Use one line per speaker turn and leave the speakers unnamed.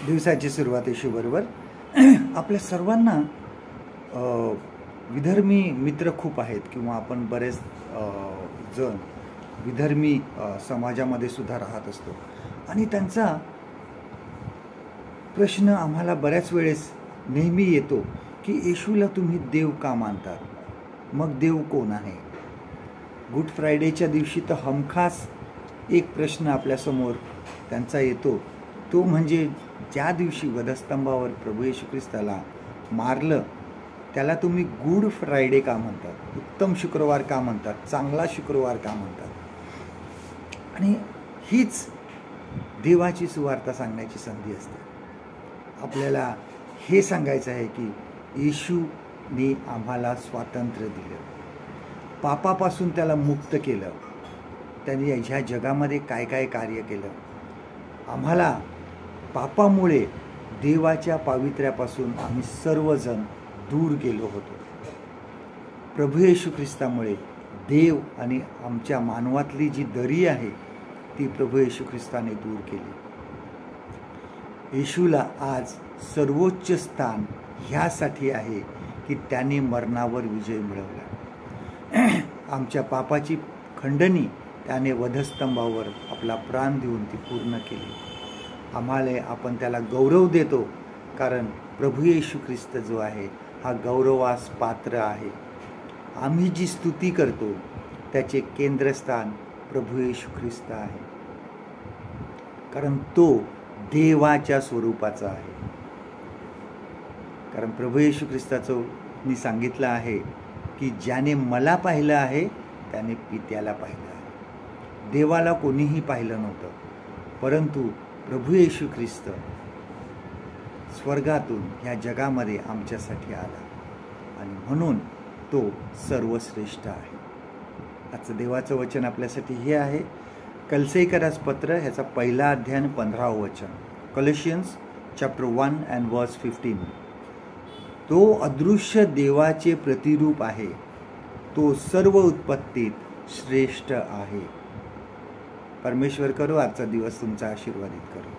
दिवसाची सुरुवात येशूबरोबर. आपल्या सर्वांना विधर्मी मित्र खूप आहेत किंवा आपण बरेच जण विधर्मी समाजामध्ये सुद्धा राहत असतो आणि त्यांचा प्रश्न आम्हाला बऱ्याच वेळेस नेहमी येतो की येशूला तुम्ही देव का मानतात, मग देव कोण आहे. गुड फ्रायडेच्या दिवशी तर हमखास एक प्रश्न आपल्यासमोर त्यांचा येतो, तो म्हणजे ज्या दिवशी वधस्तंभावर प्रभू येशू ख्रिस्ताला मारलं त्याला तुम्ही गुड फ्रायडे का म्हणतात, उत्तम शुक्रवार का म्हणतात, चांगला शुक्रवार का म्हणतात. आणि हीच देवाची सुवार्ता सांगण्याची संधी असते. आपल्याला हे सांगायचं आहे की येशूने आम्हाला स्वातंत्र्य दिलं, पापापासून त्याला मुक्त केलं, त्यांनी ह्या जगामध्ये काय काय कार्य केलं. आम्हाला पापामुळे देवाच्या पावित्र्यापासून आम्ही सर्वजण दूर गेलो होतो. प्रभू येशू ख्रिस्तामुळे देव आणि आमच्या मानवातली जी दरी आहे ती प्रभू येशू ख्रिस्ताने दूर केली. येशूला आज सर्वोच्च स्थान ह्यासाठी आहे की त्याने मरणावर विजय मिळवला. आमच्या पापाची खंडणी त्याने वधस्तंभावर आपला प्राण देऊन ती पूर्ण केली. आपण त्याला गौरव देतो कारण प्रभू येशू ख्रिस्त जो आहे हा गौरवास पात्र आहे. आम्ही जी स्तुती करतो त्याचे केंद्रस्थान प्रभू येशू ख्रिस्त आहे, कारण तो देवाच्या स्वरूपाचा आहे. कारण प्रभू येशू ख्रिस्ताचं मी सांगितलं आहे की ज्याने मला पाहिलं आहे त्याने पित्याला पाहिलं आहे. देवाला कोणीही पाहिलं नव्हतं, परंतु प्रभू येशू ख्रिस्त स्वर्गातून ह्या जगामध्ये आमच्यासाठी आला आणि म्हणून तो सर्वश्रेष्ठ आहे. आजचं देवाचं वचन आपल्यासाठी हे आहे, कलसेकरास पत्र ह्याचा पहिला अध्याय 15व वचन, कॉलोशियन्स चॅप्टर 1 and verse 15. तो अदृश्य देवाचे प्रतिरूप आहे, तो सर्व उत्पत्तीत श्रेष्ठ आहे. परमेश्वर करो आजचा दिवस तुमचा आशीर्वादित करो.